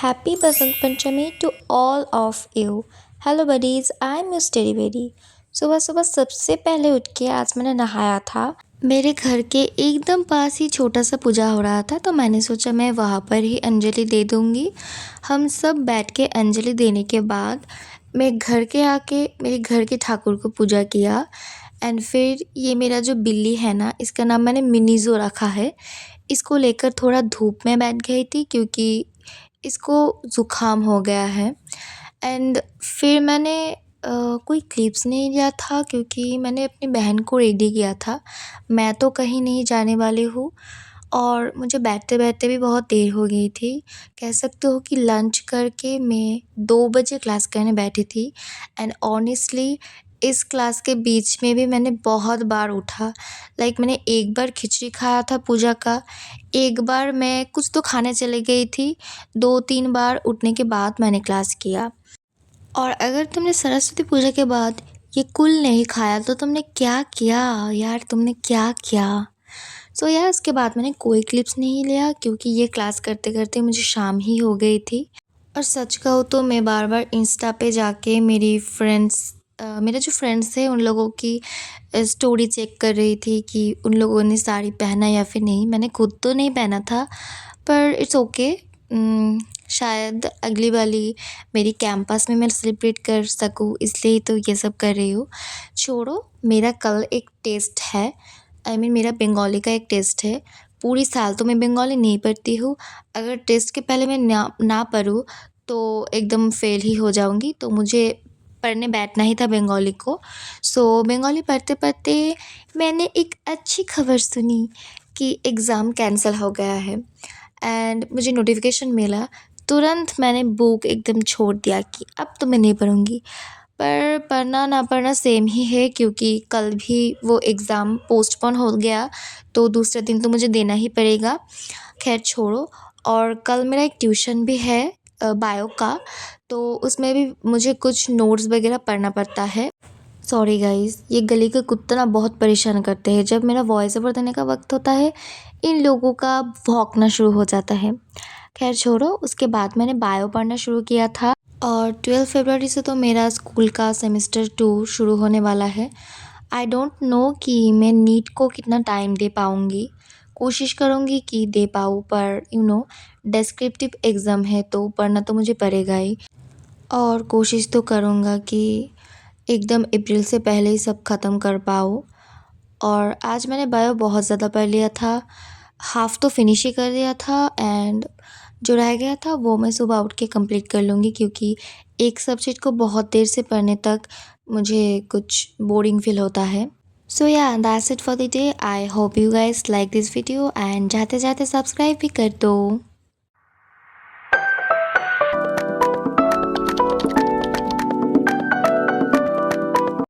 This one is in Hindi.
Happy Basant Panchami to all of you. Hello buddies, I'm your Steady Berry. सुबह सुबह सबसे पहले उठ के आज मैंने नहाया था। मेरे घर के एकदम पास ही छोटा सा पूजा हो रहा था, तो मैंने सोचा मैं वहाँ पर ही अंजलि दे दूँगी। हम सब बैठ के अंजलि देने के बाद मैं घर के आके मेरे घर के ठाकुर को पूजा किया। एंड फिर ये मेरा जो बिल्ली है ना, इसका नाम मैंने मिनीज़ो रखा है। इसको लेकर थोड़ा धूप में बैठ गई थी क्योंकि इसको ज़ुकाम हो गया है। एंड फिर मैंने कोई क्लिप्स नहीं लिया था क्योंकि मैंने अपनी बहन को रेडी किया था। मैं तो कहीं नहीं जाने वाली हूँ और मुझे बैठते-बैठते भी बहुत देर हो गई थी। कह सकते हो कि लंच करके मैं 2 बजे क्लास करने बैठी थी। एंड ऑनेस्टली इस क्लास के बीच में भी मैंने बहुत बार उठा। मैंने एक बार खिचड़ी खाया था पूजा का, एक बार मैं कुछ तो खाने चली गई थी, 2-3 बार उठने के बाद मैंने क्लास किया। और अगर तुमने सरस्वती पूजा के बाद ये कुल नहीं खाया तो तुमने क्या किया यार, तुमने क्या किया? सो यार उसके बाद मैंने कोई क्लिप्स नहीं लिया क्योंकि ये क्लास करते-करते मुझे शाम ही हो गई थी। और सच कहूँ तो मैं बार-बार इंस्टा पे जाके मेरे जो फ्रेंड्स थे उन लोगों की स्टोरी चेक कर रही थी कि उन लोगों ने साड़ी पहना या फिर नहीं। मैंने खुद तो नहीं पहना था, पर इट्स ओके। शायद अगली वाली मेरी कैंपस में मैं सेलिब्रेट कर सकूँ, इसलिए तो ये सब कर रही हूँ। छोड़ो, मेरा कल एक टेस्ट है, मेरा बंगाली का एक टेस्ट है। पूरी साल तो मैं बंगाली नहीं पढ़ती हूँ, अगर टेस्ट के पहले मैं ना पढूँ तो एकदम फ़ेल ही हो जाऊँगी, तो मुझे पढ़ने बैठना ही था बंगाली को। सो बंगाली पढ़ते-पढ़ते मैंने एक अच्छी खबर सुनी कि एग्ज़ाम कैंसल हो गया है। एंड मुझे नोटिफ़िकेशन मिला, तुरंत मैंने बुक एकदम छोड़ दिया कि अब तो मैं नहीं पढ़ूँगी। पर पढ़ना ना पढ़ना सेम ही है क्योंकि कल भी वो एग्ज़ाम पोस्टपोन हो गया, तो दूसरे दिन तो मुझे देना ही पड़ेगा। ख़ैर छोड़ो। और कल मेरा एक ट्यूशन भी है बायो का, तो उसमें भी मुझे कुछ नोट्स वग़ैरह पढ़ना पड़ता है। सॉरी गाइज़, ये गली के कुत्ते ना बहुत परेशान करते हैं। जब मेरा वॉइस ओवर देने का वक़्त होता है, इन लोगों का भौंकना शुरू हो जाता है। ख़ैर छोड़ो, उसके बाद मैंने बायो पढ़ना शुरू किया था और 12 फरवरी से तो मेरा स्कूल का सेमेस्टर 2 शुरू होने वाला है। आई डोंट नो कि मैं नीट को कितना टाइम दे पाऊँगी। कोशिश करूँगी कि दे पाऊँ, पर डिस्क्रिप्टिव एग्ज़ाम है तो पढ़ना तो मुझे पड़ेगा ही। और कोशिश तो करूँगा कि एकदम अप्रैल से पहले ही सब ख़त्म कर पाऊँ। और आज मैंने बायो बहुत ज़्यादा पढ़ लिया था, हाफ़ तो फिनिश ही कर दिया था। एंड जो रह गया था वो मैं सुबह उठ के कंप्लीट कर लूँगी क्योंकि एक सब्जेक्ट को बहुत देर से पढ़ने तक मुझे कुछ बोरिंग फ़ील होता है। सो या that's it for the day. I hope you guys like this video and जाते-जाते सब्सक्राइब भी कर दो।